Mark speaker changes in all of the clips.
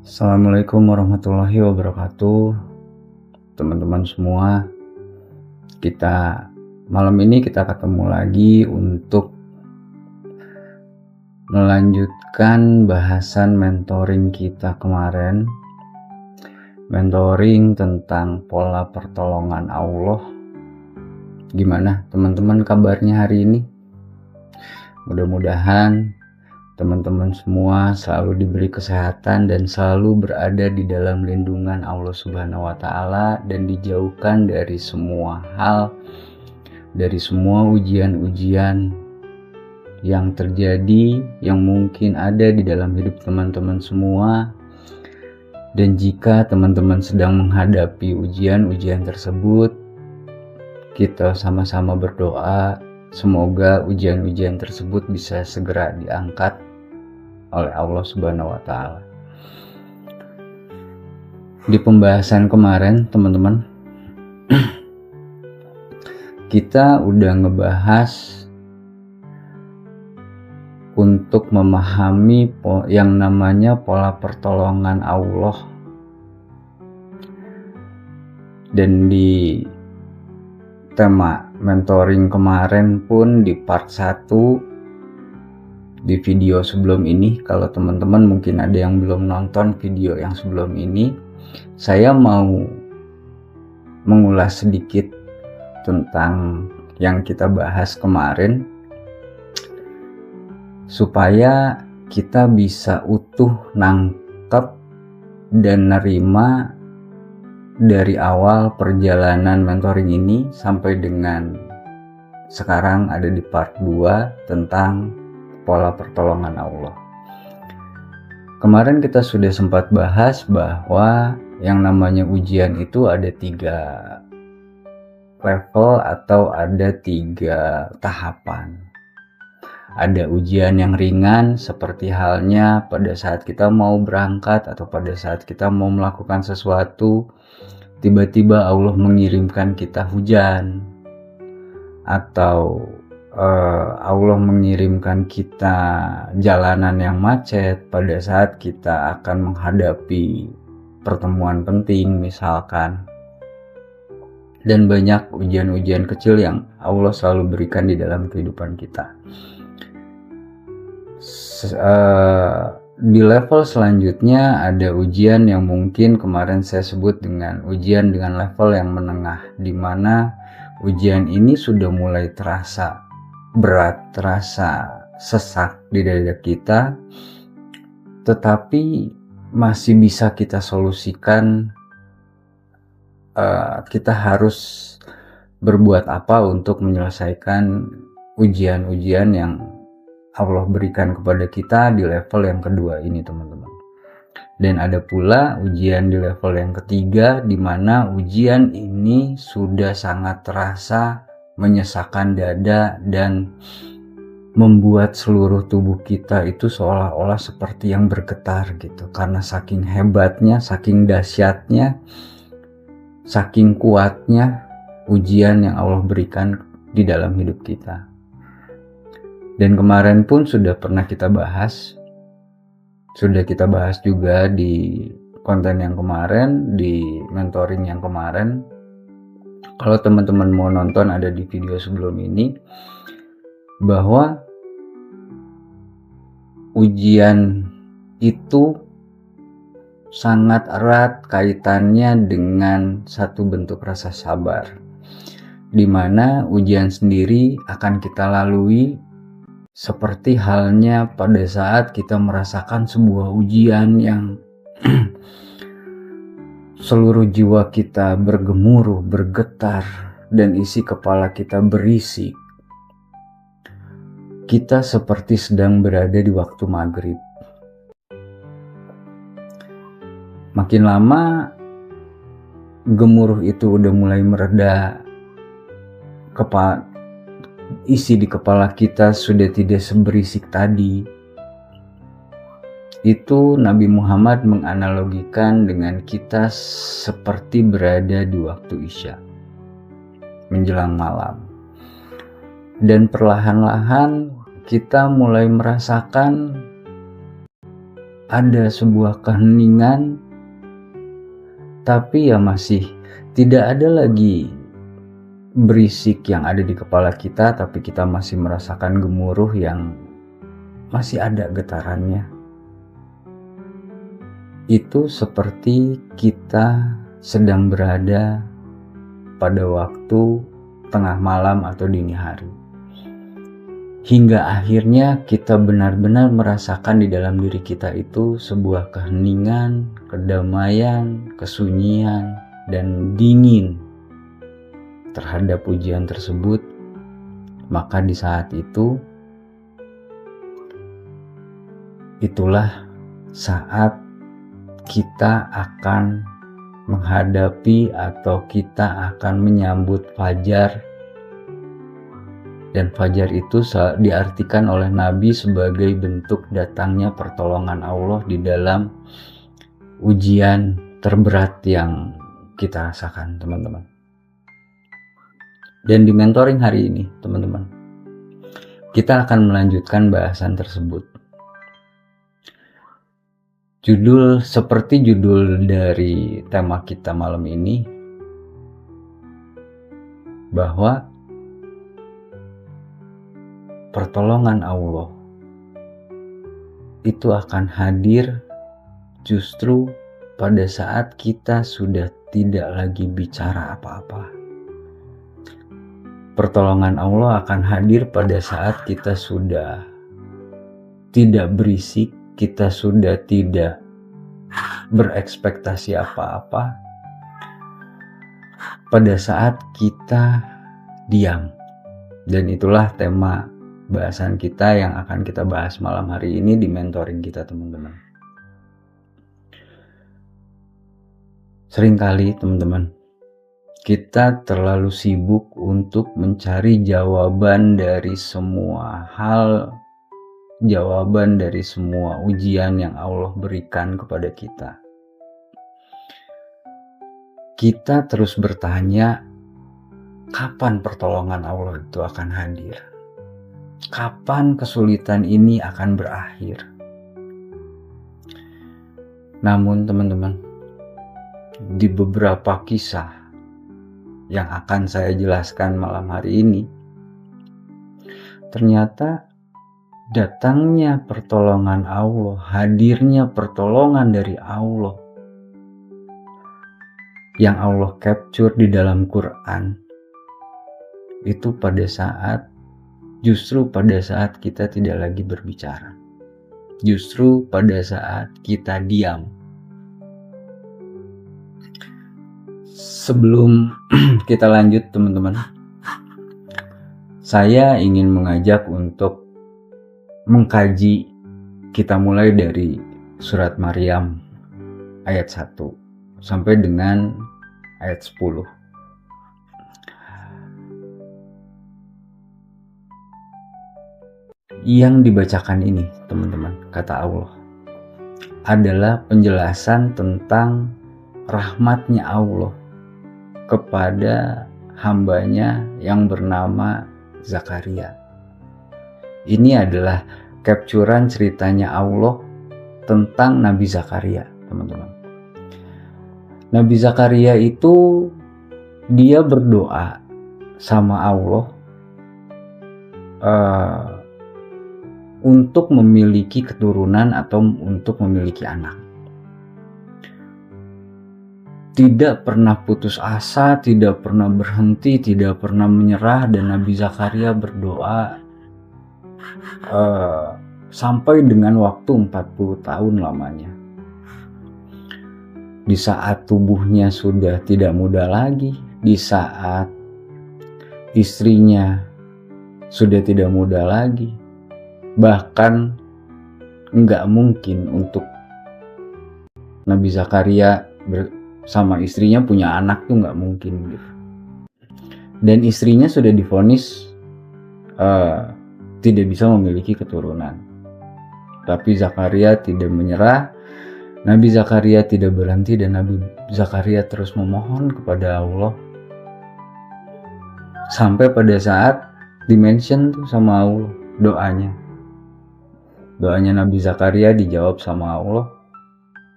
Speaker 1: Assalamualaikum warahmatullahi wabarakatuh. Teman-teman semua, malam ini kita ketemu lagi untuk melanjutkan bahasan mentoring kita kemarin. Mentoring tentang pola pertolongan Allah. Gimana teman-teman kabarnya hari ini? Mudah-mudahan teman-teman semua selalu diberi kesehatan dan selalu berada di dalam lindungan Allah Subhanahu wa Ta'ala dan dijauhkan dari semua hal, dari semua ujian-ujian yang terjadi, yang mungkin ada di dalam hidup teman-teman semua. Dan jika teman-teman sedang menghadapi ujian-ujian tersebut, kita sama-sama berdoa semoga ujian-ujian tersebut bisa segera diangkat oleh Allah Subhanahu wa Ta'ala. Di pembahasan kemarin, teman-teman, kita udah ngebahas untuk memahami yang namanya pola pertolongan Allah. Dan di tema mentoring kemarin pun di part 1 di video sebelum ini, kalau teman-teman mungkin ada yang belum nonton video yang sebelum ini, saya mau mengulas sedikit tentang yang kita bahas kemarin supaya kita bisa utuh nangkep dan nerima dari awal perjalanan mentoring ini sampai dengan sekarang ada di part 2 tentang pola pertolongan Allah. Kemarin kita sudah sempat bahas bahwa yang namanya ujian itu ada 3 level atau ada 3 tahapan. Ada ujian yang ringan seperti halnya pada saat kita mau berangkat atau pada saat kita mau melakukan sesuatu, tiba-tiba Allah mengirimkan kita hujan, atau Allah mengirimkan kita jalanan yang macet pada saat kita akan menghadapi pertemuan penting misalkan. Dan banyak ujian-ujian kecil yang Allah selalu berikan di dalam kehidupan kita. Di level selanjutnya ada ujian yang mungkin kemarin saya sebut dengan ujian dengan level yang menengah, di mana ujian ini sudah mulai terasa berat, terasa sesak di dada kita, tetapi masih bisa kita solusikan. Kita harus berbuat apa untuk menyelesaikan ujian-ujian yang Allah berikan kepada kita di level yang kedua ini, teman-teman. Dan ada pula ujian di level yang ketiga, di mana ujian ini sudah sangat terasa menyesakkan dada dan membuat seluruh tubuh kita itu seolah-olah seperti yang bergetar gitu, karena saking hebatnya, saking dahsyatnya, saking kuatnya ujian yang Allah berikan di dalam hidup kita. Dan kemarin pun sudah pernah kita bahas, sudah kita bahas juga di konten yang kemarin, di mentoring yang kemarin. Kalau teman-teman mau nonton ada di video sebelum ini, bahwa ujian itu sangat erat kaitannya dengan satu bentuk rasa sabar, di mana ujian sendiri akan kita lalui seperti halnya pada saat kita merasakan sebuah ujian yang seluruh jiwa kita bergemuruh, bergetar, dan isi kepala kita berisik. Kita seperti sedang berada di waktu maghrib. Makin lama gemuruh itu udah mulai mereda, isi di kepala kita sudah tidak seberisik tadi. Itu Nabi Muhammad menganalogikan dengan kita seperti berada di waktu Isya menjelang malam. Dan perlahan-lahan kita mulai merasakan ada sebuah keheningan, tapi ya masih tidak ada lagi berisik yang ada di kepala kita, tapi kita masih merasakan gemuruh yang masih ada getarannya. Itu seperti kita sedang berada pada waktu tengah malam atau dini hari. Hingga akhirnya kita benar-benar merasakan di dalam diri kita itu sebuah keheningan, kedamaian, kesunyian, dan dingin terhadap ujian tersebut. Maka di saat itu, itulah saat kita akan menghadapi atau kita akan menyambut fajar. Dan fajar itu diartikan oleh Nabi sebagai bentuk datangnya pertolongan Allah di dalam ujian terberat yang kita rasakan, teman-teman. Dan di mentoring hari ini, teman-teman, kita akan melanjutkan bahasan tersebut. Seperti judul dari tema kita malam ini, bahwa pertolongan Allah itu akan hadir justru pada saat kita sudah tidak lagi bicara apa-apa. Pertolongan Allah akan hadir pada saat kita sudah tidak berisik, kita sudah tidak berekspektasi apa-apa, pada saat kita diam. Dan itulah tema bahasan kita yang akan kita bahas malam hari ini di mentoring kita, teman-teman. Seringkali, teman-teman, kita terlalu sibuk untuk mencari jawaban dari semua hal, jawaban dari semua ujian yang Allah berikan kepada kita. Kita terus bertanya, kapan pertolongan Allah itu akan hadir? Kapan kesulitan ini akan berakhir? Namun, teman-teman, di beberapa kisah yang akan saya jelaskan malam hari ini, ternyata datangnya pertolongan Allah, hadirnya pertolongan dari Allah yang Allah capture di dalam Quran, itu justru pada saat kita tidak lagi berbicara, justru pada saat kita diam. Sebelum kita lanjut, teman-teman, saya ingin mengajak untuk mengkaji. Kita mulai dari surat Maryam ayat 1 sampai dengan ayat 10. Yang dibacakan ini, teman-teman, kata Allah, adalah penjelasan tentang rahmatnya Allah kepada hambanya yang bernama Zakaria. Ini adalah capturan ceritanya Allah tentang Nabi Zakaria, teman-teman. Nabi Zakaria itu dia berdoa sama Allah untuk memiliki keturunan atau untuk memiliki anak. Tidak pernah putus asa, tidak pernah berhenti, tidak pernah menyerah, dan Nabi Zakaria berdoa sampai dengan waktu 40 tahun lamanya. Di saat tubuhnya sudah tidak muda lagi, di saat istrinya sudah tidak muda lagi, bahkan nggak mungkin untuk Nabi Zakaria sama istrinya punya anak tuh nggak mungkin gitu. Dan istrinya sudah divonis tidak bisa memiliki keturunan. Tapi Zakaria tidak menyerah, Nabi Zakaria tidak berhenti, dan Nabi Zakaria terus memohon kepada Allah. Sampai pada saat dimention tuh sama Allah doanya. Doanya Nabi Zakaria dijawab sama Allah.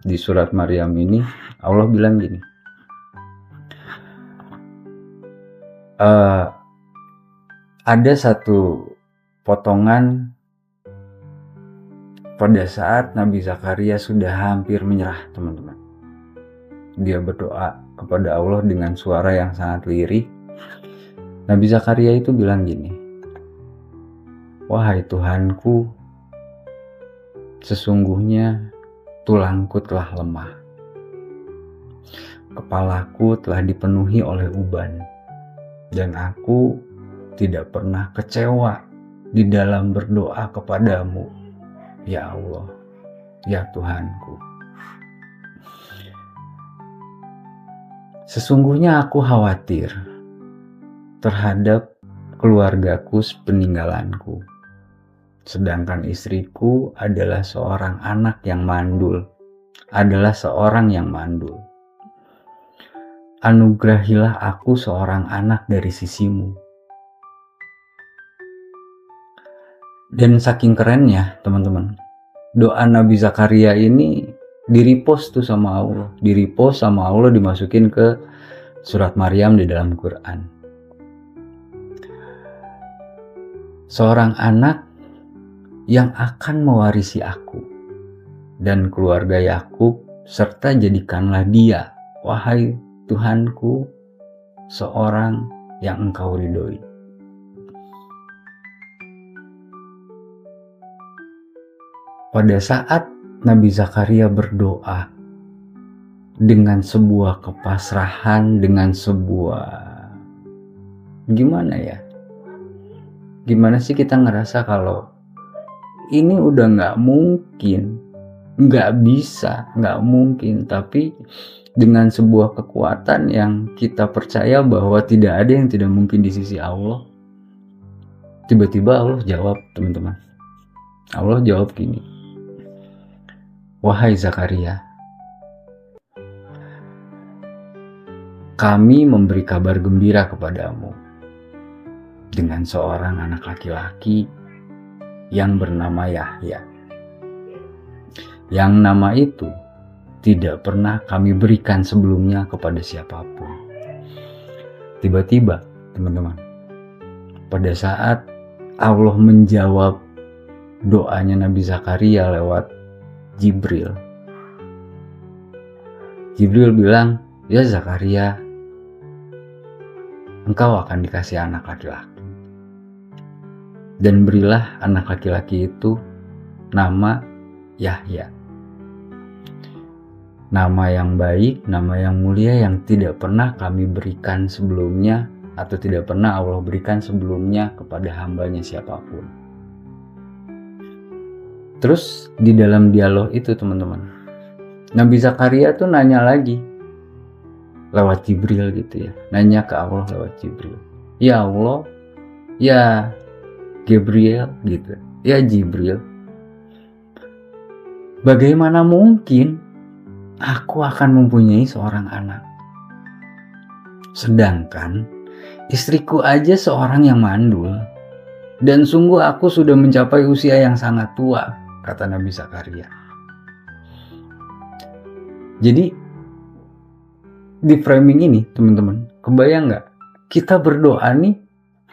Speaker 1: Di surat Maryam ini Allah bilang gini, ada satu potongan pada saat Nabi Zakaria sudah hampir menyerah, teman-teman. Dia berdoa kepada Allah dengan suara yang sangat lirih. Nabi Zakaria itu bilang gini, "Wahai Tuhanku, sesungguhnya tulangku telah lemah. Kepalaku telah dipenuhi oleh uban. Dan aku tidak pernah kecewa di dalam berdoa kepadamu, ya Allah, ya Tuhanku. Sesungguhnya aku khawatir terhadap keluargaku sepeninggalanku. Sedangkan istriku adalah seorang anak yang mandul, adalah seorang yang mandul. Anugerahilah aku seorang anak dari sisimu." Dan saking kerennya, teman-teman, doa Nabi Zakaria ini di-repost tuh sama Allah, di-repost sama Allah, dimasukin ke surat Maryam di dalam Quran. Seorang anak yang akan mewarisi aku dan keluarga Yakub, serta jadikanlah dia, wahai Tuhanku, seorang yang Engkau ridhoi. Pada saat Nabi Zakaria berdoa dengan sebuah kepasrahan, dengan sebuah gimana sih kita ngerasa kalau ini udah gak mungkin, gak bisa, gak mungkin, tapi dengan sebuah kekuatan yang kita percaya bahwa tidak ada yang tidak mungkin di sisi Allah, tiba-tiba Allah jawab, teman-teman. Allah jawab gini, "Wahai Zakaria, kami memberi kabar gembira kepadamu dengan seorang anak laki-laki yang bernama Yahya. Yang nama itu tidak pernah kami berikan sebelumnya kepada siapapun." Tiba-tiba, teman-teman, pada saat Allah menjawab doanya Nabi Zakaria lewat Jibril bilang, "Ya Zakaria, engkau akan dikasih anak laki-laki. Dan berilah anak laki-laki itu nama Yahya. Nama yang baik, nama yang mulia yang tidak pernah kami berikan sebelumnya, atau tidak pernah Allah berikan sebelumnya kepada hambanya siapapun." Terus di dalam dialog itu, teman-teman, Nabi Zakaria tuh nanya lagi lewat Jibril gitu ya, nanya ke Allah lewat Jibril, "Ya Allah, ya Gabriel gitu, ya Jibril, bagaimana mungkin aku akan mempunyai seorang anak, sedangkan istriku aja seorang yang mandul, dan sungguh aku sudah mencapai usia yang sangat tua," kata Nabi Zakaria. Jadi di framing ini, teman-teman, kebayang nggak kita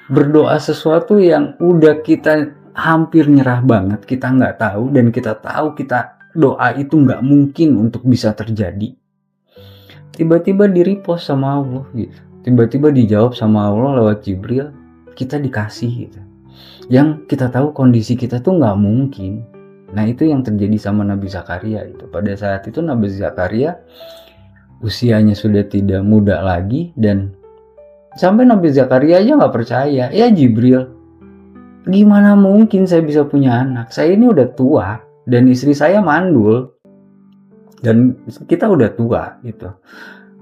Speaker 1: berdoa sesuatu yang udah kita hampir nyerah banget, kita nggak tahu, dan kita tahu kita doa itu nggak mungkin untuk bisa terjadi. Tiba-tiba di-repost sama Allah gitu, tiba-tiba dijawab sama Allah lewat Jibril, kita dikasih gitu, yang kita tahu kondisi kita tuh nggak mungkin. Nah, itu yang terjadi sama Nabi Zakaria itu. Pada saat itu Nabi Zakaria usianya sudah tidak muda lagi, dan sampai Nabi Zakaria aja nggak percaya, "Ya Jibril, gimana mungkin saya bisa punya anak? Saya ini udah tua dan istri saya mandul dan kita udah tua gitu.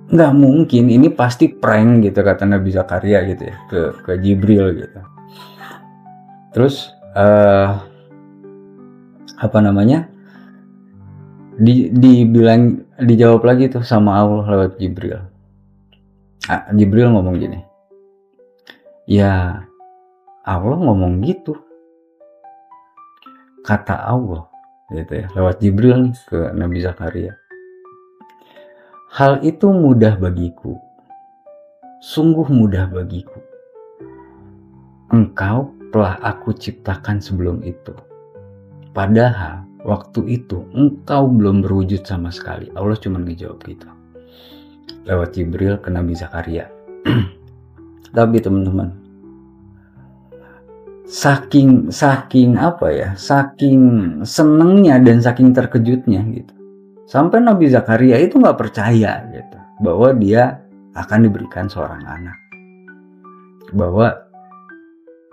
Speaker 1: Nggak mungkin, ini pasti prank," gitu kata Nabi Zakaria gitu ya ke Jibril gitu. Terus dijawab lagi tuh sama Allah lewat Jibril. Jibril ngomong gini, "Ya Allah ngomong gitu kata Allah gitu ya, lewat Jibril nih ke Nabi Zakaria. Hal itu mudah bagiku, sungguh mudah bagiku. Engkau telah aku ciptakan sebelum itu. Padahal waktu itu engkau belum berwujud sama sekali. Allah cuma ngejawab gitu. Lewat Jibril ke Nabi Zakaria. Tapi teman-teman, saking senengnya dan saking terkejutnya gitu, sampai Nabi Zakaria itu nggak percaya gitu bahwa dia akan diberikan seorang anak, bahwa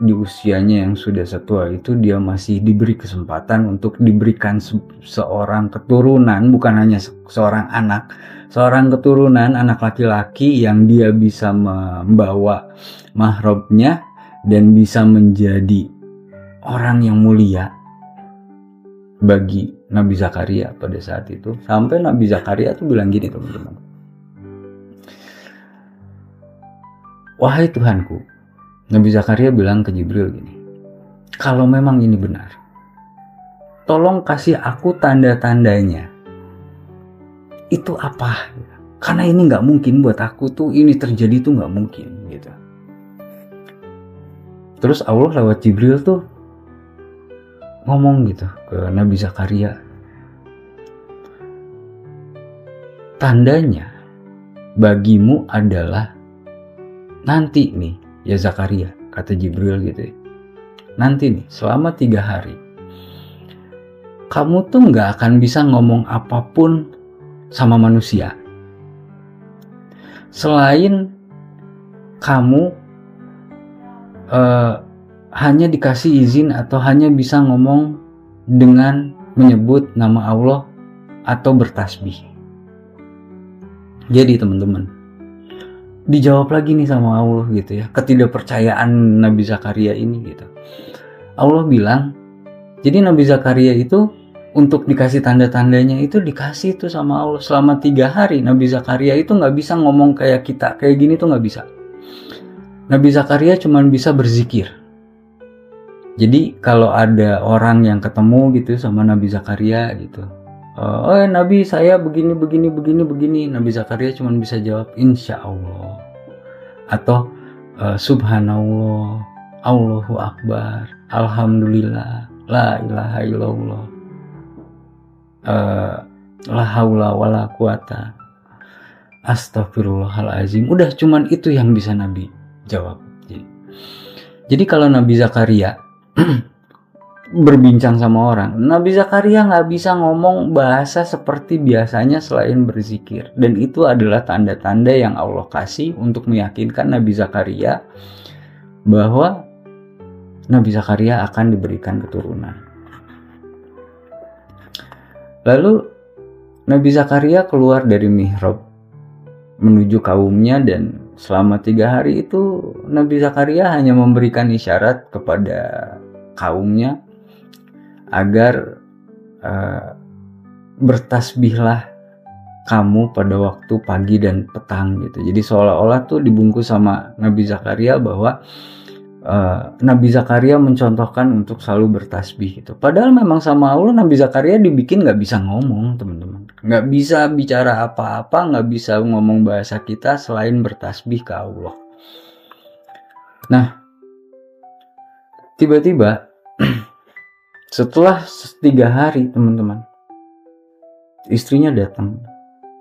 Speaker 1: di usianya yang sudah setua itu dia masih diberi kesempatan untuk diberikan seorang keturunan, bukan hanya seorang anak, seorang keturunan, anak laki-laki yang dia bisa membawa mahrabnya dan bisa menjadi orang yang mulia bagi Nabi Zakaria pada saat itu. Sampai Nabi Zakaria tuh bilang gini teman-teman, wahai Tuhanku, Nabi Zakaria bilang ke Jibril gini, kalau memang ini benar, tolong kasih aku tanda-tandanya. Itu apa? Karena ini nggak mungkin buat aku tuh, ini terjadi tuh nggak mungkin gitu. Terus Allah lewat Jibril tuh ngomong gitu ke Nabi Zakaria, tandanya bagimu adalah nanti nih ya Zakaria, kata Jibril gitu ya, nanti nih selama 3 hari kamu tuh gak akan bisa ngomong apapun sama manusia selain kamu hanya dikasih izin atau hanya bisa ngomong dengan menyebut nama Allah atau bertasbih. Jadi teman-teman, dijawab lagi nih sama Allah gitu ya, ketidakpercayaan Nabi Zakaria ini gitu. Allah bilang, jadi Nabi Zakaria itu untuk dikasih tanda-tandanya itu dikasih tuh sama Allah selama 3 hari. Nabi Zakaria itu nggak bisa ngomong kayak kita, kayak gini tuh nggak bisa. Nabi Zakaria cuma bisa berzikir. Jadi kalau ada orang yang ketemu gitu sama Nabi Zakaria gitu, oh Nabi saya begini, Nabi Zakaria cuma bisa jawab insya Allah atau subhanallah, Allahu Akbar, alhamdulillah, la ilaha illallah, la haula wala quwata, astagfirullahalazim. Udah cuman itu yang bisa Nabi jawab. Jadi kalau Nabi Zakaria berbincang sama orang, Nabi Zakaria nggak bisa ngomong bahasa seperti biasanya selain berzikir, dan itu adalah tanda-tanda yang Allah kasih untuk meyakinkan Nabi Zakaria bahwa Nabi Zakaria akan diberikan keturunan. Lalu Nabi Zakaria keluar dari mihrab menuju kaumnya, dan selama 3 hari itu Nabi Zakaria hanya memberikan isyarat kepada kaumnya agar bertasbihlah kamu pada waktu pagi dan petang gitu. Jadi seolah-olah tuh dibungkus sama Nabi Zakaria bahwa Nabi Zakaria mencontohkan untuk selalu bertasbih gitu. Padahal memang sama Allah Nabi Zakaria dibikin nggak bisa ngomong teman-teman, nggak bisa bicara apa-apa, nggak bisa ngomong bahasa kita selain bertasbih ke Allah. Nah, tiba-tiba setelah 3 hari teman-teman, istrinya datang.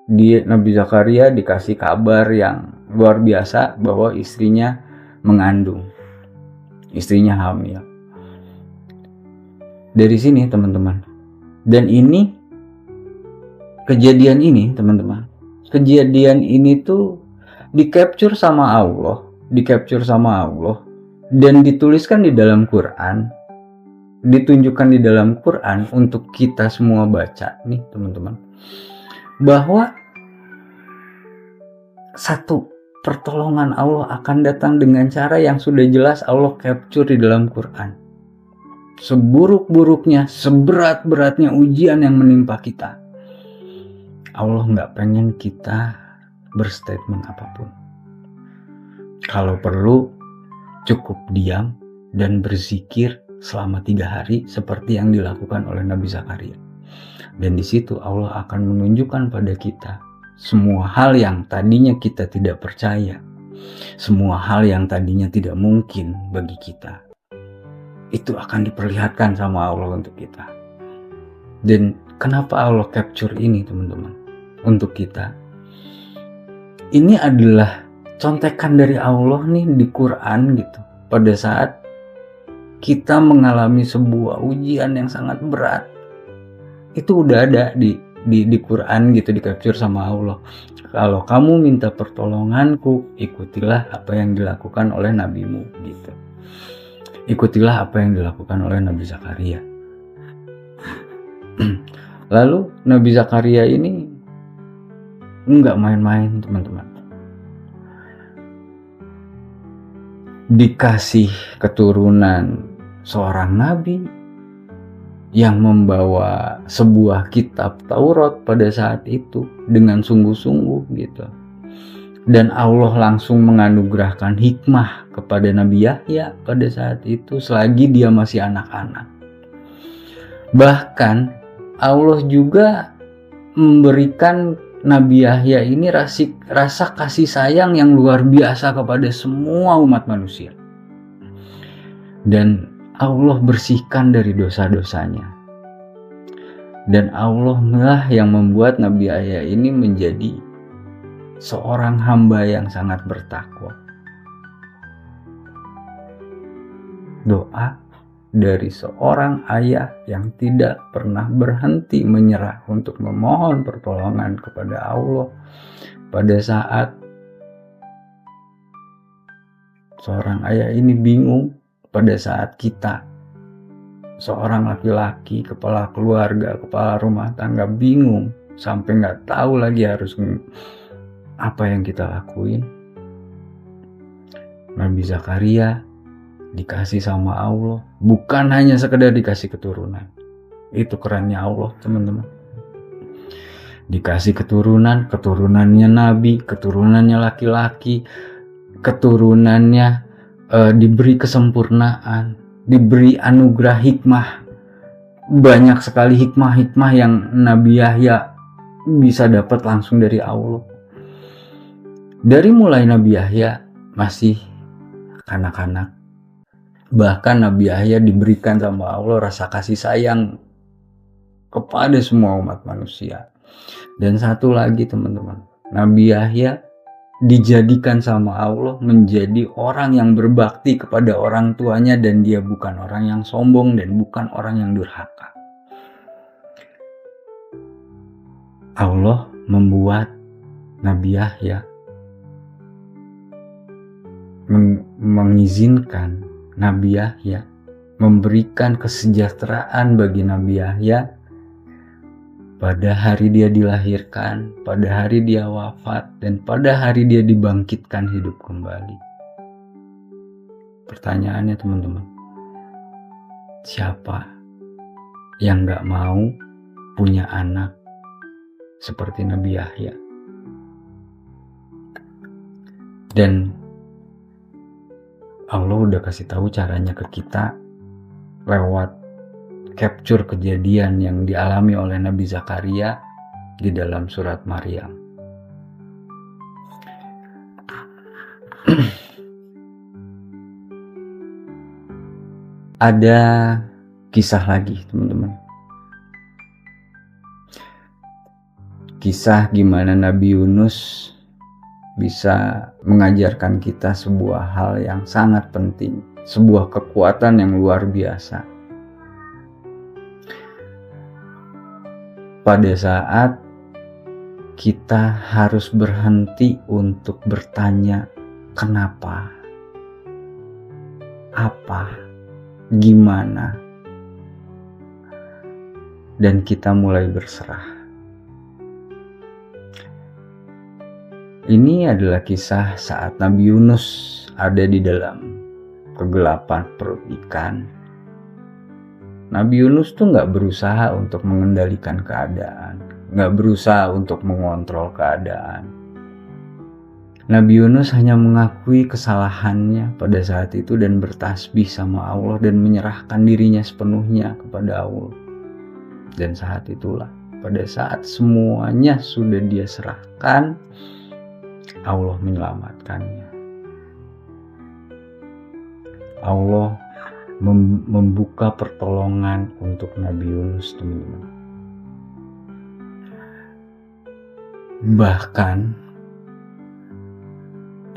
Speaker 1: Nabi Zakaria dikasih kabar yang luar biasa bahwa istrinya mengandung, istrinya hamil. Dari sini teman-teman, dan ini kejadian ini teman-teman, kejadian ini tuh di-capture sama Allah, dan dituliskan di dalam Quran, ditunjukkan di dalam Quran untuk kita semua baca nih teman-teman, bahwa satu pertolongan Allah akan datang dengan cara yang sudah jelas Allah capture di dalam Quran. Seburuk-buruknya, seberat-beratnya ujian yang menimpa kita, Allah nggak pengen kita berstatement apapun. Kalau perlu cukup diam dan berzikir selama 3 hari seperti yang dilakukan oleh Nabi Zakaria. Dan di situ Allah akan menunjukkan pada kita semua hal yang tadinya kita tidak percaya, semua hal yang tadinya tidak mungkin bagi kita, itu akan diperlihatkan sama Allah untuk kita. Dan kenapa Allah capture ini teman-teman untuk kita? Ini adalah contekan dari Allah nih di Quran gitu. Pada saat kita mengalami sebuah ujian yang sangat berat, itu udah ada di Quran gitu, di capture sama Allah. Kalau kamu minta pertolonganku, ikutilah apa yang dilakukan oleh nabimu gitu. Ikutilah apa yang dilakukan oleh Nabi Zakaria. Lalu Nabi Zakaria ini enggak main-main teman-teman. Dikasih keturunan seorang nabi yang membawa sebuah kitab Taurat pada saat itu dengan sungguh-sungguh gitu. Dan Allah langsung menganugerahkan hikmah kepada Nabi Yahya pada saat itu selagi dia masih anak-anak. Bahkan Allah juga memberikan Nabi Yahya ini rasa kasih sayang yang luar biasa kepada semua umat manusia. Dan Allah bersihkan dari dosa-dosanya. Dan Allah lah yang membuat Nabi Yahya ini menjadi seorang hamba yang sangat bertakwa. Doa dari seorang ayah yang tidak pernah berhenti menyerah untuk memohon pertolongan kepada Allah pada saat seorang ayah ini bingung, pada saat kita seorang laki-laki, kepala keluarga, kepala rumah tangga bingung sampai nggak tahu lagi harus apa yang kita lakuin. Nabi Zakaria dikasih sama Allah, bukan hanya sekedar dikasih keturunan. Itu kerennya Allah teman-teman. Dikasih keturunan, keturunannya nabi, keturunannya laki-laki, keturunannya diberi kesempurnaan, diberi anugerah hikmah. Banyak sekali hikmah-hikmah yang Nabi Yahya bisa dapat langsung dari Allah. Dari mulai Nabi Yahya masih kanak-kanak, bahkan Nabi Yahya diberikan sama Allah rasa kasih sayang kepada semua umat manusia. Dan satu lagi teman-teman, Nabi Yahya dijadikan sama Allah menjadi orang yang berbakti kepada orang tuanya, dan dia bukan orang yang sombong dan bukan orang yang durhaka. Allah membuat Nabi Yahya mengizinkan Nabi Yahya, memberikan kesejahteraan bagi Nabi Yahya pada hari dia dilahirkan, pada hari dia wafat, dan pada hari dia dibangkitkan hidup kembali. Pertanyaannya teman-teman, siapa yang gak mau punya anak seperti Nabi Yahya? Dan Allah udah kasih tahu caranya ke kita lewat capture kejadian yang dialami oleh Nabi Zakaria di dalam surat Maryam. Ada kisah lagi teman-teman. Kisah gimana Nabi Yunus bisa mengajarkan kita sebuah hal yang sangat penting, sebuah kekuatan yang luar biasa. Pada saat kita harus berhenti untuk bertanya kenapa, apa, gimana, dan kita mulai berserah. Ini adalah kisah saat Nabi Yunus ada di dalam kegelapan perut ikan. Nabi Yunus tuh gak berusaha untuk mengendalikan keadaan, gak berusaha untuk mengontrol keadaan. Nabi Yunus hanya mengakui kesalahannya pada saat itu dan bertasbih sama Allah dan menyerahkan dirinya sepenuhnya kepada Allah. Dan saat itulah, pada saat semuanya sudah dia serahkan, Allah menyelamatkannya. Allah membuka pertolongan untuk Nabi Yunus, teman-teman. Bahkan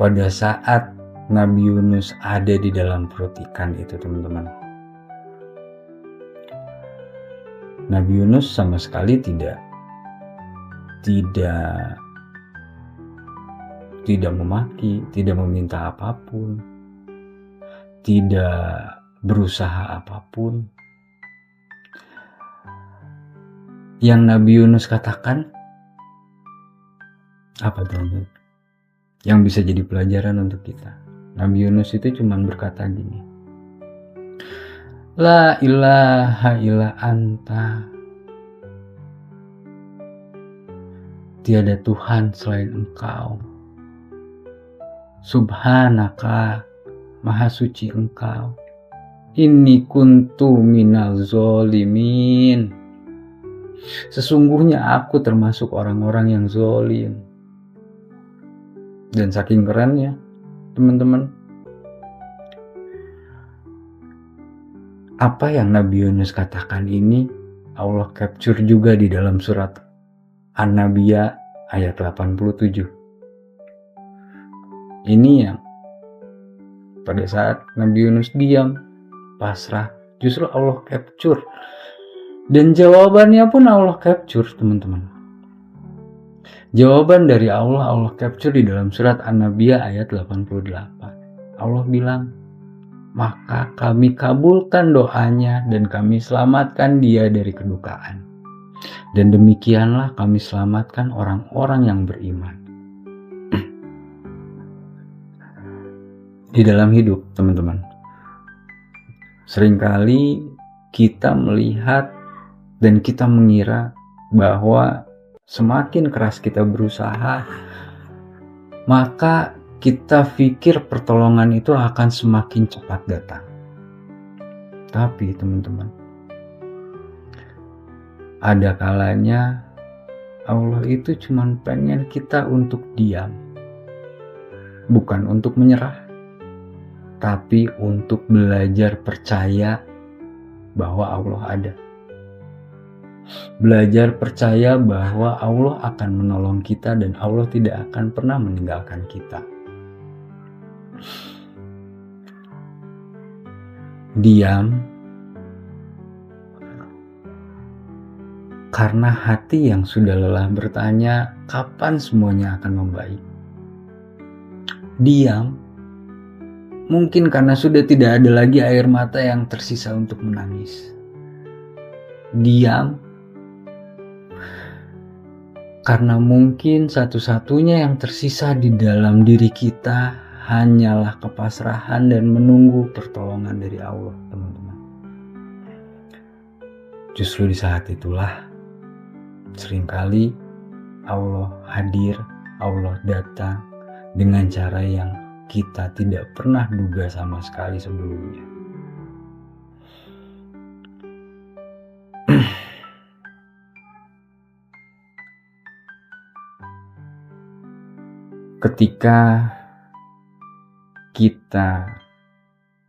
Speaker 1: pada saat Nabi Yunus ada di dalam perut ikan itu, teman-teman, Nabi Yunus sama sekali tidak memaki, tidak meminta apapun, tidak berusaha apapun. Yang Nabi Yunus katakan apa, teman-teman? Yang bisa jadi pelajaran untuk kita. Nabi Yunus itu cuma berkata gini, La ilaha illa anta, tiada Tuhan selain Engkau. Subhanaka, maha suci Engkau. Inni kuntu minal zolimin, sesungguhnya aku termasuk orang-orang yang zolim. Dan saking kerennya, teman-teman, apa yang Nabi Yunus katakan ini Allah capture juga di dalam surat An-Nabiyah ayat 87. Ini yang pada saat Nabi Yunus diam, pasrah, justru Allah capture. Dan jawabannya pun Allah capture, teman-teman. Jawaban dari Allah capture di dalam surat An-Nabiyah ayat 88. Allah bilang, maka kami kabulkan doanya dan kami selamatkan dia dari kedukaan. Dan demikianlah kami selamatkan orang-orang yang beriman. Di dalam hidup, teman-teman, seringkali kita melihat dan kita mengira bahwa semakin keras kita berusaha, maka kita pikir pertolongan itu akan semakin cepat datang. Tapi teman-teman, ada kalanya Allah itu cuma pengen kita untuk diam. Bukan untuk menyerah, tapi untuk belajar percaya bahwa Allah ada. Belajar percaya bahwa Allah akan menolong kita dan Allah tidak akan pernah meninggalkan kita. Diam karena hati yang sudah lelah bertanya kapan semuanya akan membaik. Diam mungkin karena sudah tidak ada lagi air mata yang tersisa untuk menangis. Diam karena mungkin satu-satunya yang tersisa di dalam diri kita hanyalah kepasrahan dan menunggu pertolongan dari Allah, teman-teman. Justru di saat itulah seringkali Allah hadir, Allah datang dengan cara yang kita tidak pernah duga sama sekali sebelumnya. Ketika kita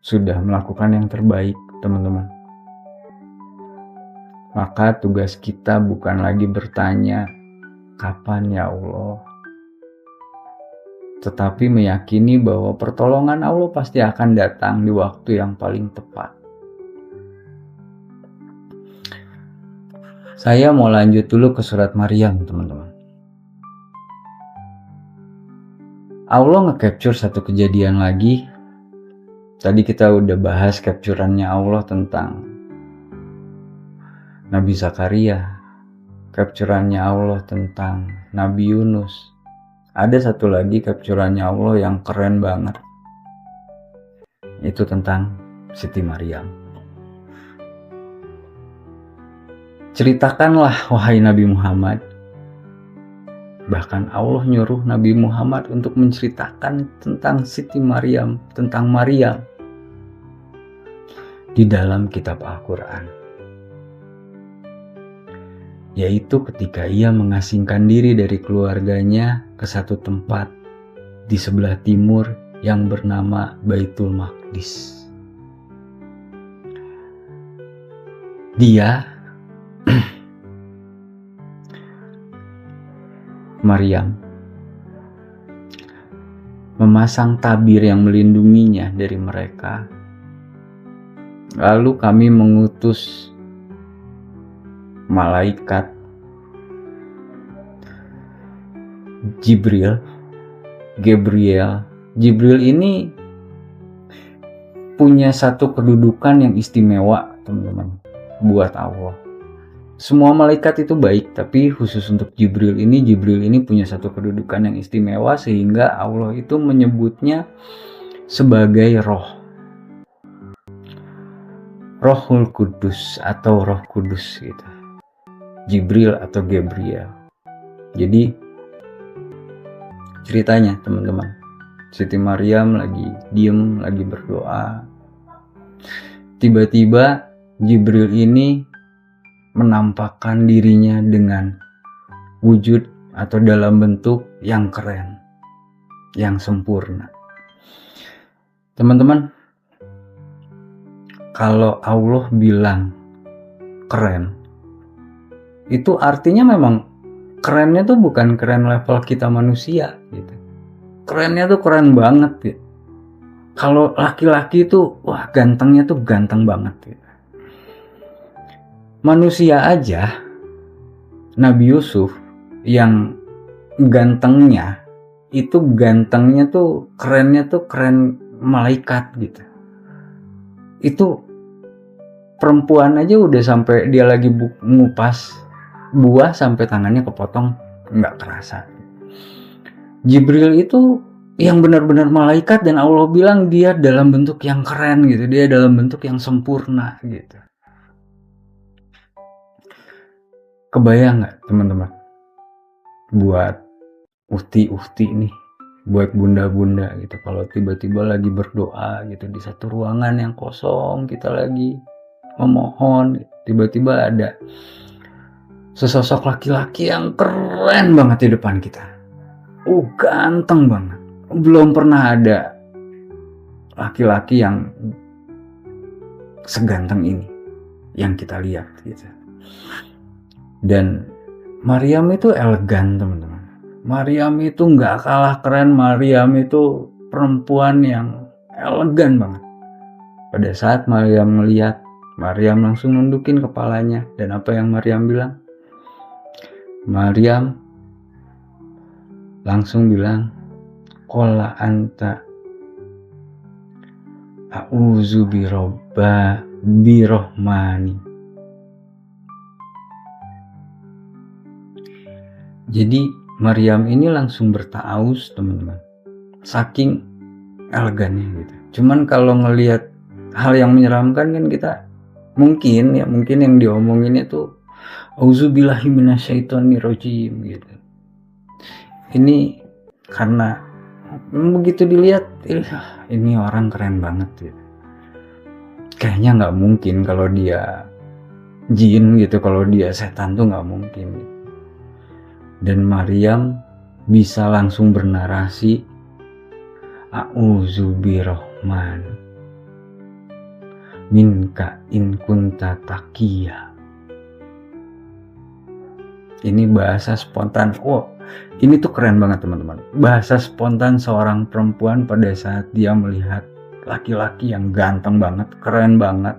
Speaker 1: sudah melakukan yang terbaik, teman-teman, maka tugas kita bukan lagi bertanya, kapan ya Allah? Tetapi meyakini bahwa pertolongan Allah pasti akan datang di waktu yang paling tepat. Saya mau lanjut dulu ke surat Maryam, teman-teman. Allah nge-capture satu kejadian lagi. Tadi kita udah bahas capturannya Allah tentang Nabi Zakaria, capturannya Allah tentang Nabi Yunus. Ada satu lagi capturannya Allah yang keren banget. Itu tentang Siti Maryam. Ceritakanlah wahai Nabi Muhammad Bahkan Allah nyuruh Nabi Muhammad untuk menceritakan tentang Siti Maryam, tentang Maryam di dalam kitab Al-Quran. Yaitu ketika ia mengasingkan diri dari keluarganya ke satu tempat di sebelah timur yang bernama Baitul Maqdis. Dia, Maryam, memasang tabir yang melindunginya dari mereka. Lalu kami mengutus malaikat Jibril ini punya satu kedudukan yang istimewa, teman-teman, buat Allah. Semua malaikat itu baik, tapi khusus untuk Jibril ini punya satu kedudukan yang istimewa, sehingga Allah itu menyebutnya sebagai Rohul Kudus atau Roh Kudus gitu. Jibril atau Gabriel. Jadi ceritanya, teman-teman, Siti Maryam lagi diem, lagi berdoa. Tiba-tiba Jibril ini menampakkan dirinya dengan wujud atau dalam bentuk yang keren, yang sempurna. Teman-teman, kalau Allah bilang keren, itu artinya memang kerennya tuh bukan keren level kita manusia gitu. Kerennya tuh keren banget gitu. Kalau laki-laki itu wah gantengnya tuh ganteng banget gitu. Manusia aja, Nabi Yusuf yang gantengnya tuh kerennya tuh keren malaikat gitu. Itu perempuan aja udah sampai dia lagi ngupas buah sampai tangannya kepotong nggak kerasa. Jibril itu yang benar-benar malaikat dan Allah bilang dia dalam bentuk yang keren gitu, dia dalam bentuk yang sempurna gitu. Kebayang nggak teman-teman? Buat uhti nih, buat bunda-bunda gitu, kalau tiba-tiba lagi berdoa gitu di satu ruangan yang kosong, kita lagi memohon, tiba-tiba ada sesosok laki-laki yang keren banget di depan kita. Ganteng banget. Belum pernah ada laki-laki yang seganteng ini yang kita lihat gitu. Dan Maryam itu elegan, teman-teman. Maryam itu nggak kalah keren. Maryam itu perempuan yang elegan banget. Pada saat Maryam melihat, Maryam langsung nundukin kepalanya. Dan apa yang Maryam bilang? Maryam langsung bilang, Qala anta a'udzu birahmani. Jadi Maryam ini langsung bertaus, teman-teman, saking elegannya gitu. Cuman kalau ngelihat hal yang menyeramkan kan kita mungkin yang diomongin itu auzubillahi minasyaitonirrajim gitu. Ini karena begitu dilihat ini orang keren banget gitu. Kayaknya nggak mungkin kalau dia jin gitu, kalau dia setan tuh nggak mungkin gitu. Dan Maryam bisa langsung bernarasi a'udzu birahman minka in kunta taqiyya. Ini bahasa spontan. Ini tuh keren banget, teman-teman. Bahasa spontan seorang perempuan pada saat dia melihat laki-laki yang ganteng banget, keren banget.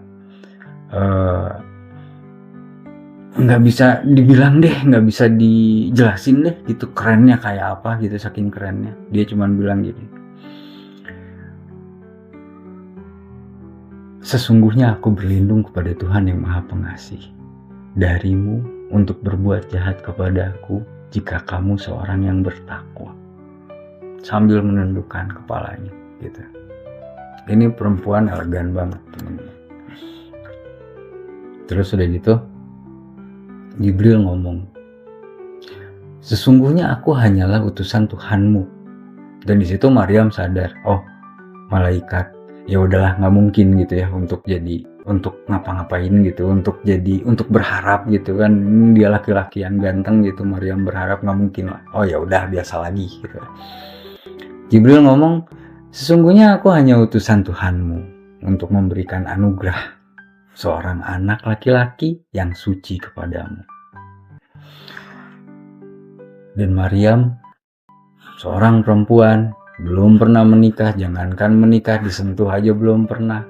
Speaker 1: Nggak bisa dibilang deh, nggak bisa dijelasin deh gitu kerennya kayak apa gitu, saking kerennya. Dia cuman bilang gini, sesungguhnya aku berlindung kepada Tuhan yang Maha Pengasih darimu untuk berbuat jahat kepadaku jika kamu seorang yang bertakwa, sambil menundukkan kepalanya gitu. Ini perempuan elegan banget, teman-teman. Terus udah gitu Jibril ngomong, sesungguhnya aku hanyalah utusan Tuhanmu. Dan di situ Maryam sadar, oh malaikat, ya udahlah nggak mungkin gitu ya untuk ngapa-ngapain gitu, untuk berharap gitu kan, dia laki-laki yang ganteng gitu, Maryam berharap nggak mungkin lah. Oh ya udah biasa lagi gitu. Jibril ngomong, sesungguhnya aku hanya utusan Tuhanmu untuk memberikan anugerah seorang anak laki-laki yang suci kepadamu. Dan Maryam, seorang perempuan, belum pernah menikah, jangankan menikah, disentuh aja belum pernah.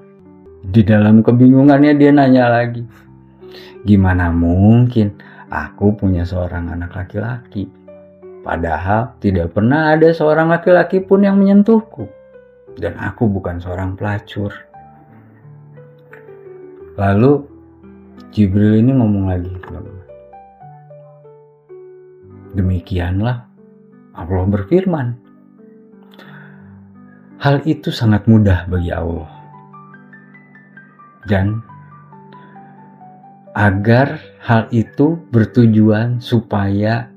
Speaker 1: Di dalam kebingungannya dia nanya lagi, gimana mungkin aku punya seorang anak laki-laki? Padahal tidak pernah ada seorang laki-laki pun yang menyentuhku. Dan aku bukan seorang pelacur. Lalu Jibril ini ngomong lagi, demikianlah Allah berfirman, hal itu sangat mudah bagi Allah. Dan agar hal itu bertujuan supaya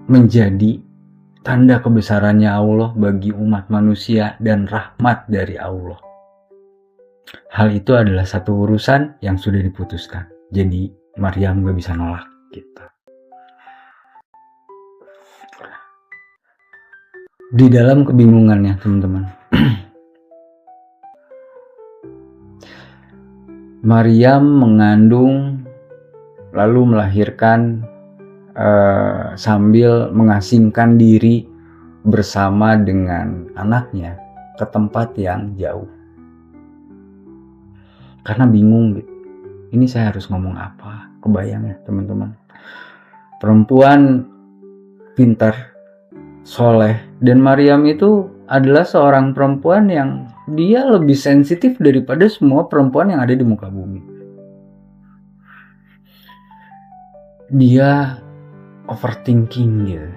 Speaker 1: menjadi tanda kebesarannya Allah bagi umat manusia dan rahmat dari Allah. Hal itu adalah satu urusan yang sudah diputuskan. Jadi Maryam gak bisa nolak gitu. Di dalam kebingungannya teman-teman, Maryam mengandung lalu melahirkan sambil mengasingkan diri bersama dengan anaknya ke tempat yang jauh. Karena bingung gitu, ini saya harus ngomong apa? Kebayang ya teman-teman, perempuan pintar, soleh, dan Maryam itu adalah seorang perempuan yang dia lebih sensitif daripada semua perempuan yang ada di muka bumi. Dia overthinking gitu.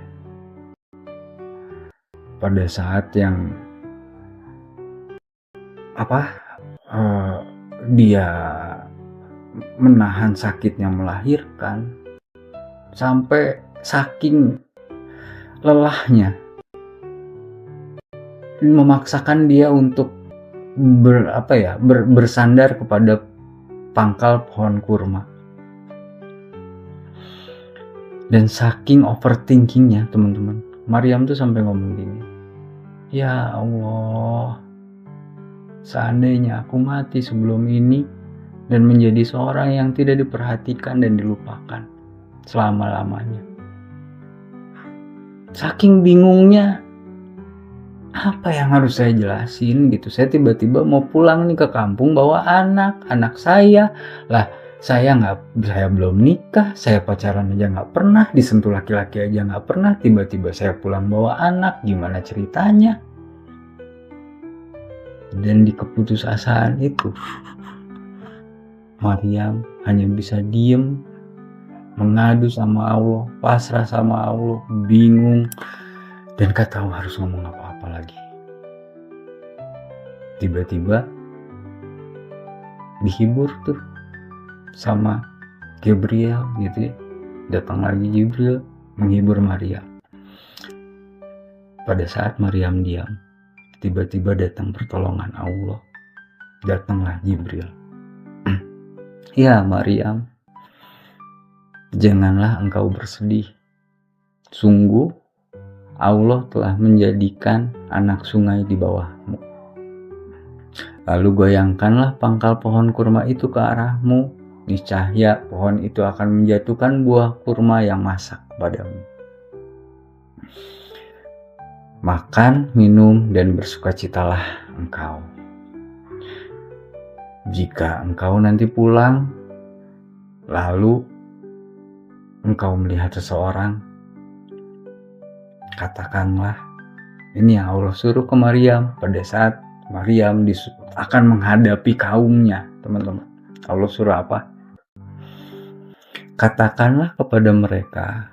Speaker 1: Pada saat yang dia menahan sakitnya melahirkan, sampai saking lelahnya memaksakan dia untuk bersandar kepada pangkal pohon kurma. Dan saking overthinkingnya teman-teman, Maryam tuh sampai ngomong gini, ya Allah, seandainya aku mati sebelum ini dan menjadi seorang yang tidak diperhatikan dan dilupakan selama-lamanya. Saking bingungnya, apa yang harus saya jelasin gitu. Saya tiba-tiba mau pulang nih ke kampung bawa anak saya. Lah, saya belum nikah, saya pacaran aja nggak pernah, disentuh laki-laki aja nggak pernah, tiba-tiba saya pulang bawa anak, gimana ceritanya? Dan di keputusasaan itu, Maryam hanya bisa diem, mengadu sama Allah, pasrah sama Allah, bingung, dan gak tahu harus ngomong apa-apa lagi. Tiba-tiba dihibur tuh sama Gabriel gitu ya. Datang lagi Jibril menghibur Maryam. Pada saat Maryam diam, tiba-tiba datang pertolongan Allah. Datanglah Jibril. Ya Maryam, janganlah engkau bersedih. Sungguh Allah telah menjadikan anak sungai di bawahmu. Lalu goyangkanlah pangkal pohon kurma itu ke arahmu. Niscaya pohon itu akan menjatuhkan buah kurma yang masak padamu. Makan, minum, dan bersukacitalah engkau. Jika engkau nanti pulang, lalu engkau melihat seseorang, katakanlah, ini yang Allah suruh ke Maryam pada saat Maryam akan menghadapi kaumnya, teman-teman. Allah suruh apa? Katakanlah kepada mereka,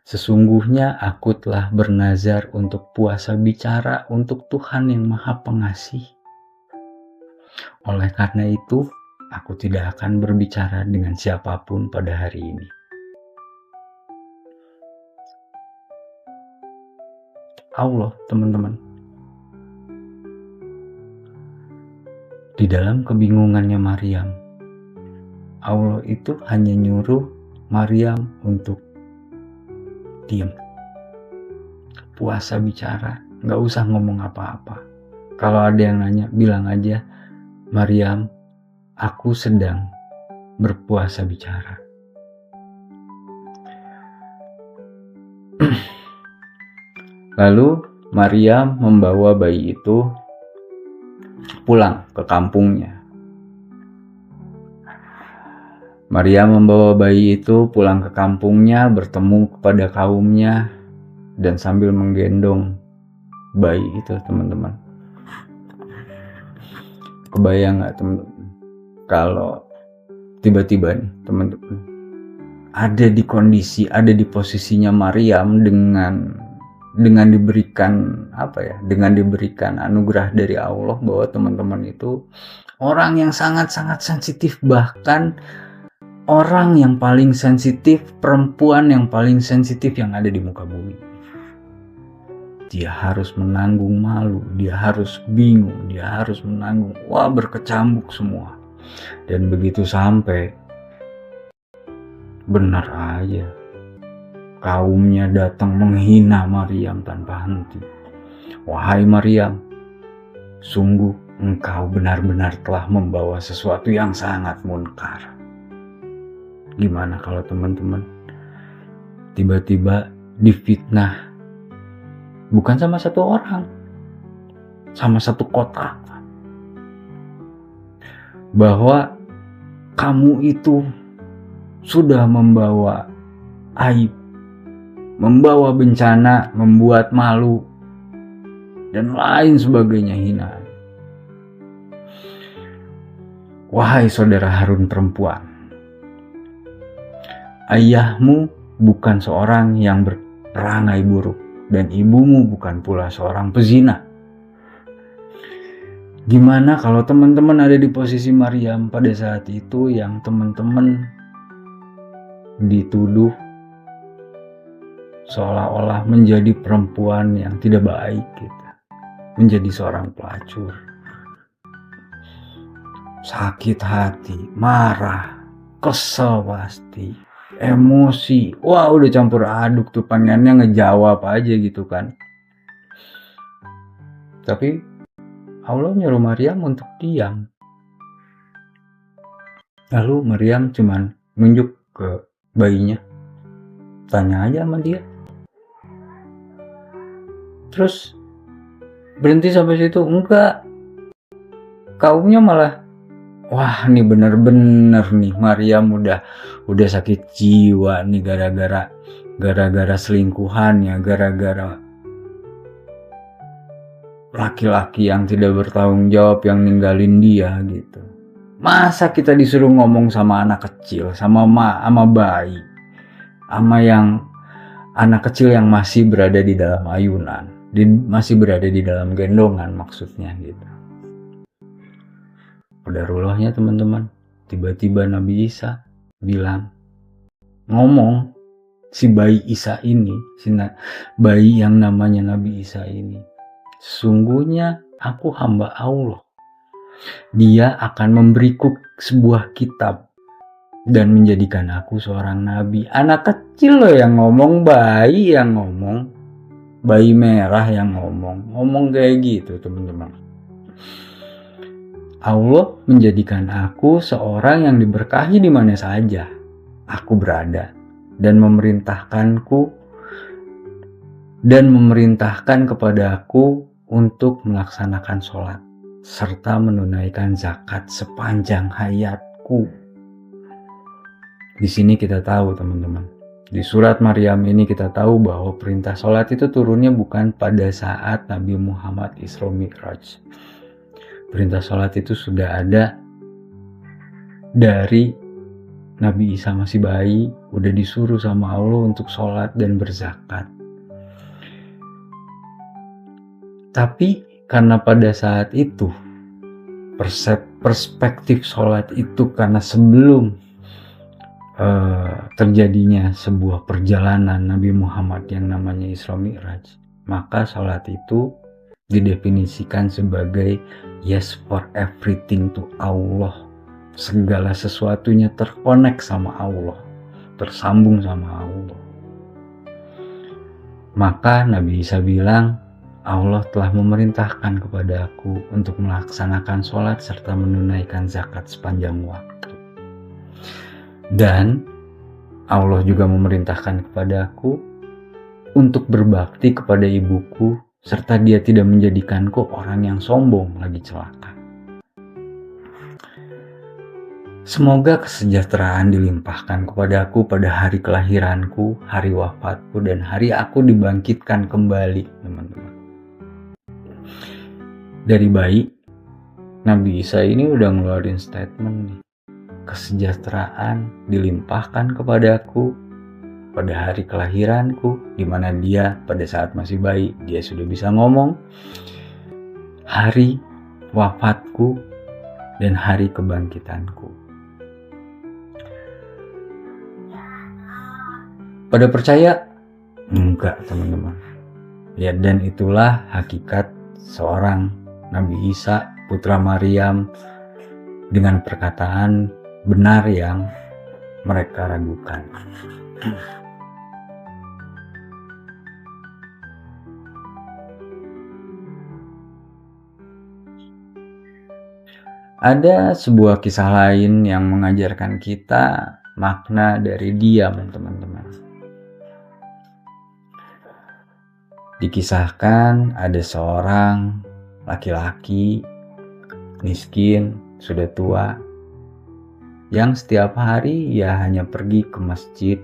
Speaker 1: sesungguhnya aku telah bernazar untuk puasa bicara untuk Tuhan yang Maha Pengasih. Oleh karena itu, aku tidak akan berbicara dengan siapapun pada hari ini. Allah, teman-teman. Di dalam kebingungannya Maryam, Allah itu hanya nyuruh Maryam untuk diam, puasa bicara, gak usah ngomong apa-apa. Kalau ada yang nanya, bilang aja, Maryam, aku sedang berpuasa bicara. Lalu Maryam membawa bayi itu pulang ke kampungnya. Maryam membawa bayi itu pulang ke kampungnya, bertemu kepada kaumnya, dan sambil menggendong bayi itu, teman-teman. Kebayang gak, teman-teman, kalau tiba-tiba nih, teman-teman, ada di kondisi, ada di posisinya Maryam dengan diberikan dengan diberikan anugerah dari Allah bahwa teman-teman itu orang yang sangat-sangat sensitif, bahkan orang yang paling sensitif, perempuan yang paling sensitif yang ada di muka bumi. Dia harus menanggung malu, dia harus bingung, dia harus menanggung, berkecambuk semua. Dan begitu sampai, benar aja, kaumnya datang menghina Maryam tanpa henti. Wahai Maryam, sungguh engkau benar-benar telah membawa sesuatu yang sangat munkar. Gimana kalau teman-teman tiba-tiba difitnah, bukan sama satu orang, sama satu kota, bahwa kamu itu sudah membawa aib, membawa bencana, membuat malu, dan lain sebagainya hinaan. Wahai saudara Harun perempuan, ayahmu bukan seorang yang berperangai buruk, dan ibumu bukan pula seorang pezina. Gimana kalau teman-teman ada di posisi Maryam pada saat itu, yang teman-teman dituduh seolah-olah menjadi perempuan yang tidak baik gitu, menjadi seorang pelacur. Sakit hati, marah, kesel pasti, emosi, udah campur aduk tuh, pengennya ngejawab aja gitu kan. Tapi Allah nyuruh Maryam untuk diam. Lalu Maryam cuman nunjuk ke bayinya, tanya aja sama dia. Terus berhenti sampai situ? Enggak. Kaumnya malah, nih bener-bener nih Maryam udah sakit jiwa nih gara-gara selingkuhannya, gara-gara laki-laki yang tidak bertanggung jawab yang ninggalin dia gitu. Masa kita disuruh ngomong sama anak kecil, sama bayi, sama yang anak kecil yang masih berada di dalam ayunan, masih berada di dalam gendongan maksudnya gitu. Qadarulahnya teman-teman, tiba-tiba Nabi Isa bilang, ngomong, si bayi Isa ini, bayi yang namanya Nabi Isa ini, sesungguhnya aku hamba Allah. Dia akan memberiku sebuah kitab dan menjadikan aku seorang nabi. Anak kecil loh yang ngomong, bayi yang ngomong, bayi merah yang ngomong kayak gitu teman-teman. Allah menjadikan aku seorang yang diberkahi di mana saja aku berada, dan memerintahkan kepadaku untuk melaksanakan sholat serta menunaikan zakat sepanjang hayatku. Di sini kita tahu teman-teman, di surat Maryam ini kita tahu bahwa perintah sholat itu turunnya bukan pada saat Nabi Muhammad Isra Mi'raj. Perintah sholat itu sudah ada dari Nabi Isa masih bayi, udah disuruh sama Allah untuk sholat dan berzakat. Tapi karena pada saat itu perspektif sholat itu, karena sebelum terjadinya sebuah perjalanan Nabi Muhammad yang namanya Isra Mi'raj, maka sholat itu didefinisikan sebagai yes for everything to Allah. Segala sesuatunya terkonek sama Allah, tersambung sama Allah. Maka Nabi Isa bilang, Allah telah memerintahkan kepada aku untuk melaksanakan sholat serta menunaikan zakat sepanjang waktu. Dan Allah juga memerintahkan kepada aku untuk berbakti kepada ibuku, serta dia tidak menjadikanku orang yang sombong lagi celaka. Semoga kesejahteraan dilimpahkan kepadaku pada hari kelahiranku, hari wafatku, dan hari aku dibangkitkan kembali, teman-teman. Dari bayi, Nabi Isa ini udah ngeluarin statement nih. Kesejahteraan dilimpahkan kepadaku pada hari kelahiranku, di mana dia pada saat masih bayi, dia sudah bisa ngomong. Hari wafatku dan hari kebangkitanku. Pada percaya? Enggak, teman-teman. Ya, dan itulah hakikat seorang Nabi Isa, putra Maryam, dengan perkataan benar yang mereka ragukan. Ada sebuah kisah lain yang mengajarkan kita makna dari diam, teman-teman. Dikisahkan ada seorang laki-laki miskin, sudah tua, yang setiap hari ia hanya pergi ke masjid.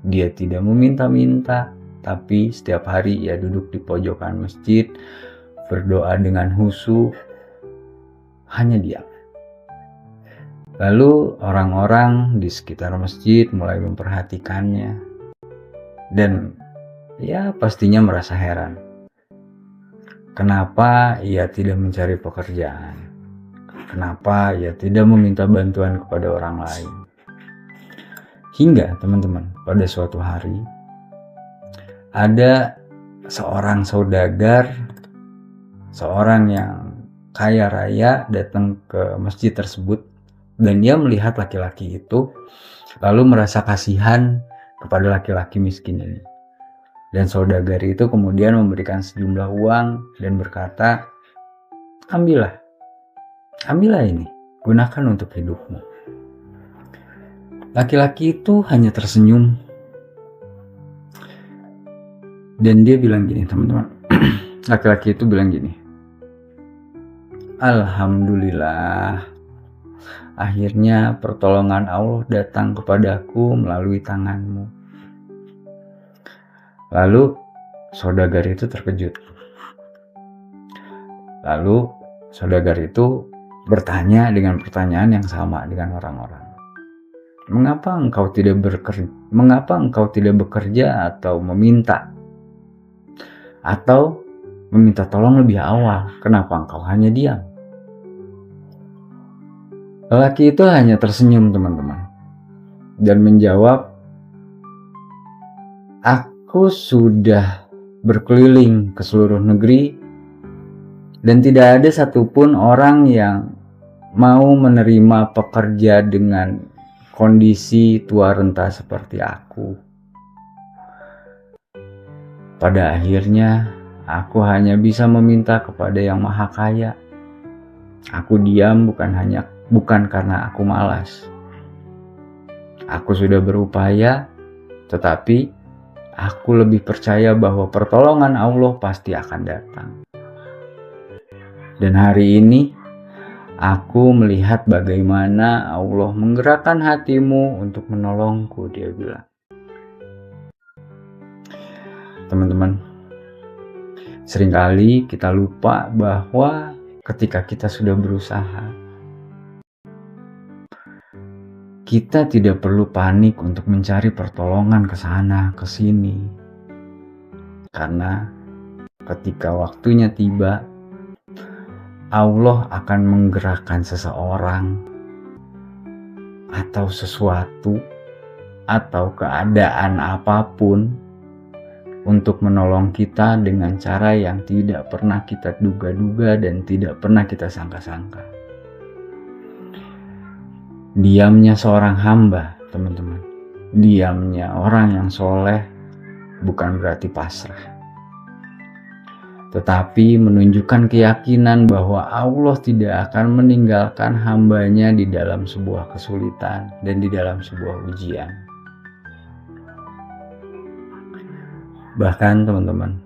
Speaker 1: Dia tidak meminta-minta, tapi setiap hari ia duduk di pojokan masjid, berdoa dengan khusyuk, hanya diam. Lalu orang-orang di sekitar masjid mulai memperhatikannya, dan ya pastinya merasa heran. Kenapa ia tidak mencari pekerjaan? Kenapa ia tidak meminta bantuan kepada orang lain? Hingga teman-teman, pada suatu hari ada seorang saudagar, seorang yang kaya raya datang ke masjid tersebut, dan dia melihat laki-laki itu lalu merasa kasihan kepada laki-laki miskin ini. Dan saudagar itu kemudian memberikan sejumlah uang dan berkata, ambillah ini, gunakan untuk hidupmu. Laki-laki itu hanya tersenyum. Dan dia bilang gini, teman-teman. Laki-laki itu bilang gini, Alhamdulillah, akhirnya pertolongan Allah datang kepadaku melalui tanganmu. Lalu saudagar itu terkejut. Lalu saudagar itu bertanya dengan pertanyaan yang sama dengan orang-orang. Mengapa engkau tidak bekerja atau meminta? Atau meminta tolong lebih awal? Kenapa engkau hanya diam? Lelaki itu hanya tersenyum, teman-teman, dan menjawab, aku sudah berkeliling ke seluruh negeri dan tidak ada satupun orang yang mau menerima pekerja dengan kondisi tua renta seperti aku. Pada akhirnya, aku hanya bisa meminta kepada Yang Maha Kaya. Aku diam bukan karena aku malas. Aku sudah berupaya, tetapi aku lebih percaya bahwa pertolongan Allah pasti akan datang. Dan hari ini, aku melihat bagaimana Allah menggerakkan hatimu untuk menolongku, dia bilang. Teman-teman, seringkali kita lupa bahwa ketika kita sudah berusaha, kita tidak perlu panik untuk mencari pertolongan ke sana, ke sini. Karena ketika waktunya tiba, Allah akan menggerakkan seseorang atau sesuatu atau keadaan apapun untuk menolong kita dengan cara yang tidak pernah kita duga-duga dan tidak pernah kita sangka-sangka. Diamnya seorang hamba, teman-teman, diamnya orang yang soleh bukan berarti pasrah, tetapi menunjukkan keyakinan bahwa Allah tidak akan meninggalkan hambanya di dalam sebuah kesulitan dan di dalam sebuah ujian. Bahkan teman-teman,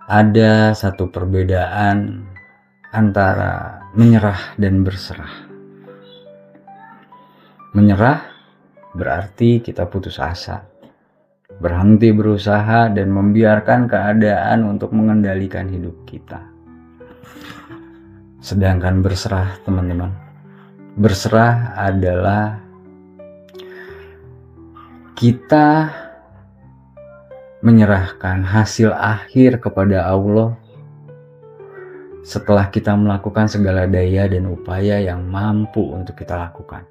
Speaker 1: ada satu perbedaan antara menyerah dan berserah. Menyerah berarti kita putus asa, berhenti berusaha dan membiarkan keadaan untuk mengendalikan hidup kita. Sedangkan berserah, teman-teman, berserah adalah kita menyerahkan hasil akhir kepada Allah setelah kita melakukan segala daya dan upaya yang mampu untuk kita lakukan.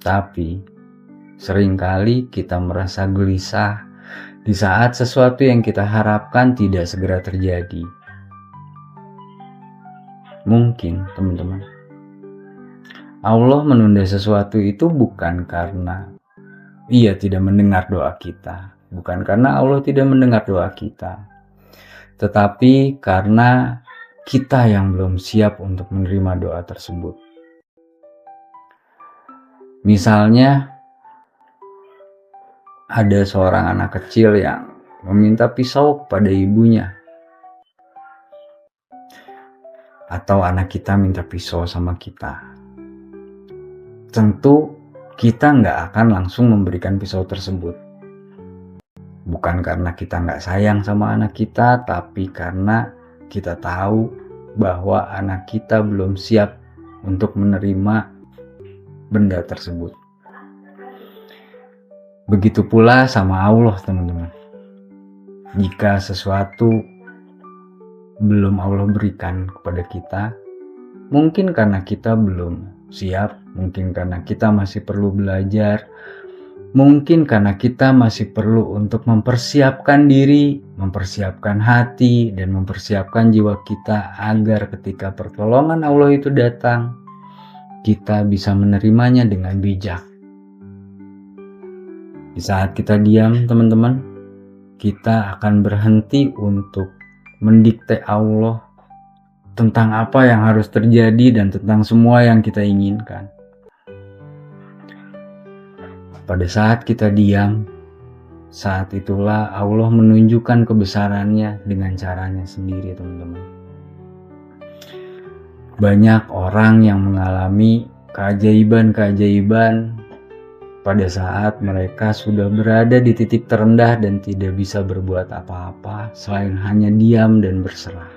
Speaker 1: Tapi seringkali kita merasa gelisah di saat sesuatu yang kita harapkan tidak segera terjadi. Mungkin, teman-teman, Allah menunda sesuatu itu bukan karena Ia tidak mendengar doa kita, bukan karena Allah tidak mendengar doa kita, tetapi karena kita yang belum siap untuk menerima doa tersebut. Misalnya, ada seorang anak kecil yang meminta pisau kepada ibunya, atau anak kita minta pisau sama kita. Tentu kita nggak akan langsung memberikan pisau tersebut. Bukan karena kita nggak sayang sama anak kita, tapi karena kita tahu bahwa anak kita belum siap untuk menerima benda tersebut. Begitu pula sama Allah, teman-teman. Jika sesuatu belum Allah berikan kepada kita, mungkin karena kita belum siap, mungkin karena kita masih perlu belajar, mungkin karena kita masih perlu untuk mempersiapkan diri, mempersiapkan hati, dan mempersiapkan jiwa kita agar ketika pertolongan Allah itu datang, kita bisa menerimanya dengan bijak. Di saat kita diam, teman-teman, kita akan berhenti untuk mendikte Allah tentang apa yang harus terjadi dan tentang semua yang kita inginkan. Pada saat kita diam, saat itulah Allah menunjukkan kebesarannya dengan caranya sendiri, teman-teman. Banyak orang yang mengalami keajaiban-keajaiban pada saat mereka sudah berada di titik terendah dan tidak bisa berbuat apa-apa selain hanya diam dan berserah.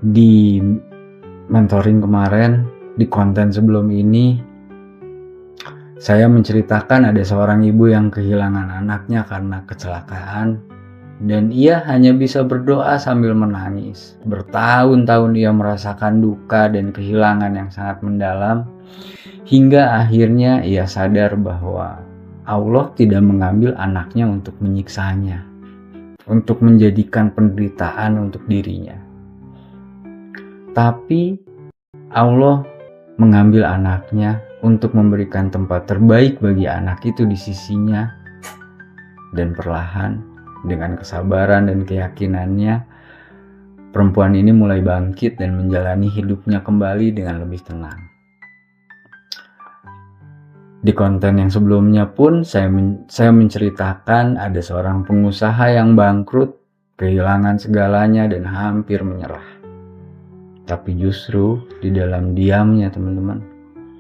Speaker 1: Di mentoring kemarin, di konten sebelum ini, saya menceritakan ada seorang ibu yang kehilangan anaknya karena kecelakaan, dan ia hanya bisa berdoa sambil menangis. Bertahun-tahun ia merasakan duka dan kehilangan yang sangat mendalam, hingga akhirnya ia sadar bahwa Allah tidak mengambil anaknya untuk menyiksanya, untuk menjadikan penderitaan untuk dirinya. Tapi Allah mengambil anaknya untuk memberikan tempat terbaik bagi anak itu di sisinya. Dan perlahan, dengan kesabaran dan keyakinannya, perempuan ini mulai bangkit dan menjalani hidupnya kembali dengan lebih tenang. Di konten yang sebelumnya pun saya menceritakan ada seorang pengusaha yang bangkrut, kehilangan segalanya dan hampir menyerah. Tapi justru di dalam diamnya, teman-teman,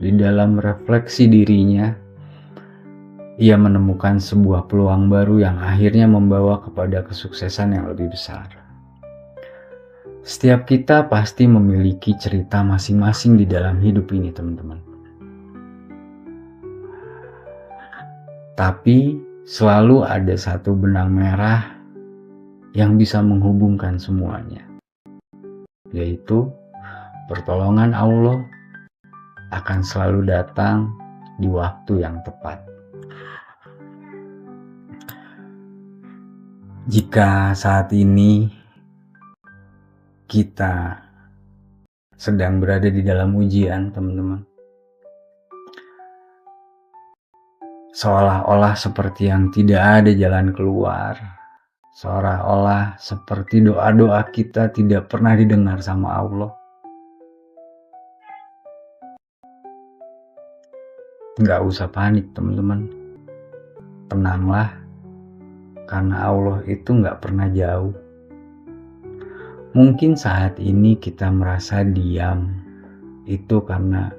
Speaker 1: di dalam refleksi dirinya, ia menemukan sebuah peluang baru yang akhirnya membawa kepada kesuksesan yang lebih besar. Setiap kita pasti memiliki cerita masing-masing di dalam hidup ini, teman-teman. Tapi selalu ada satu benang merah yang bisa menghubungkan semuanya, yaitu pertolongan Allah akan selalu datang di waktu yang tepat. Jika saat ini kita sedang berada di dalam ujian, teman-teman, seolah-olah seperti yang tidak ada jalan keluar, seolah-olah seperti doa-doa kita tidak pernah didengar sama Allah. Nggak usah panik, teman-teman. Tenanglah, karena Allah itu nggak pernah jauh. Mungkin saat ini kita merasa diam, itu karena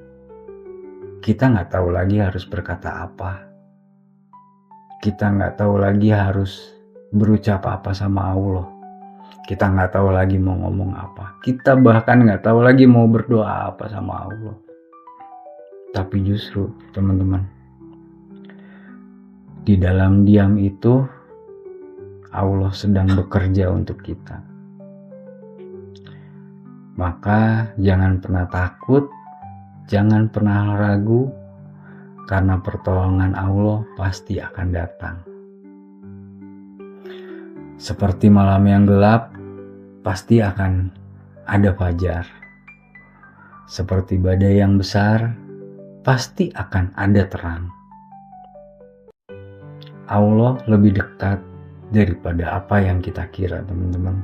Speaker 1: kita nggak tahu lagi harus berkata apa. Kita nggak tahu lagi harus berucap apa sama Allah. Kita nggak tahu lagi mau ngomong apa. Kita bahkan nggak tahu lagi mau berdoa apa sama Allah. Tapi justru, teman-teman, di dalam diam itu Allah sedang bekerja untuk kita. Maka jangan pernah takut, jangan pernah ragu, karena pertolongan Allah pasti akan datang. Seperti malam yang gelap, pasti akan ada fajar. Seperti badai yang besar, pasti akan ada terang. Allah lebih dekat daripada apa yang kita kira, teman-teman.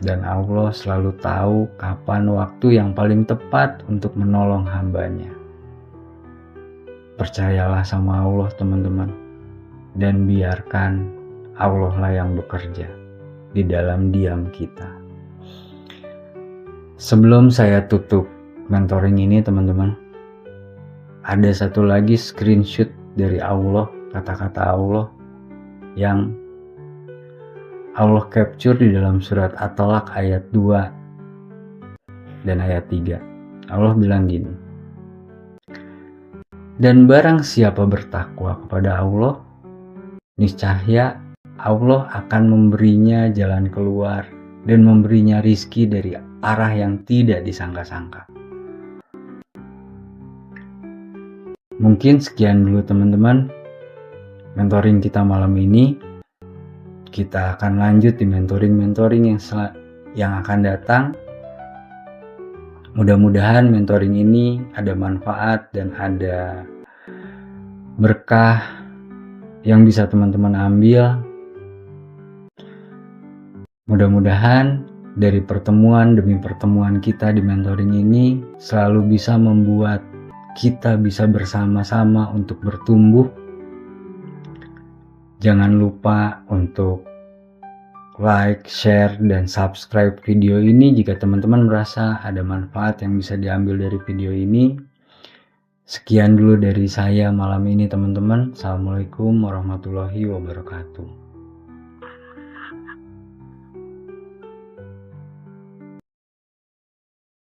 Speaker 1: Dan Allah selalu tahu kapan waktu yang paling tepat untuk menolong hambanya. Percayalah sama Allah, teman-teman, dan biarkan Allah lah yang bekerja di dalam diam kita. Sebelum saya tutup mentoring ini, teman-teman, ada satu lagi screenshot dari Allah, kata-kata Allah yang Allah capture di dalam surat At-Talaq ayat 2 dan ayat 3. Allah bilang gini, dan barang siapa bertakwa kepada Allah, niscaya Allah akan memberinya jalan keluar dan memberinya rizki dari arah yang tidak disangka-sangka. Mungkin sekian dulu, teman-teman, mentoring kita malam ini. Kita akan lanjut di mentoring yang akan datang. Mudah-mudahan mentoring ini ada manfaat dan ada berkah yang bisa teman-teman ambil. Mudah-mudahan dari pertemuan demi pertemuan kita di mentoring ini selalu bisa membuat kita bisa bersama-sama untuk bertumbuh. Jangan lupa untuk like, share, dan subscribe video ini jika teman-teman merasa ada manfaat yang bisa diambil dari video ini. Sekian dulu dari saya malam ini, teman-teman. Assalamualaikum warahmatullahi wabarakatuh.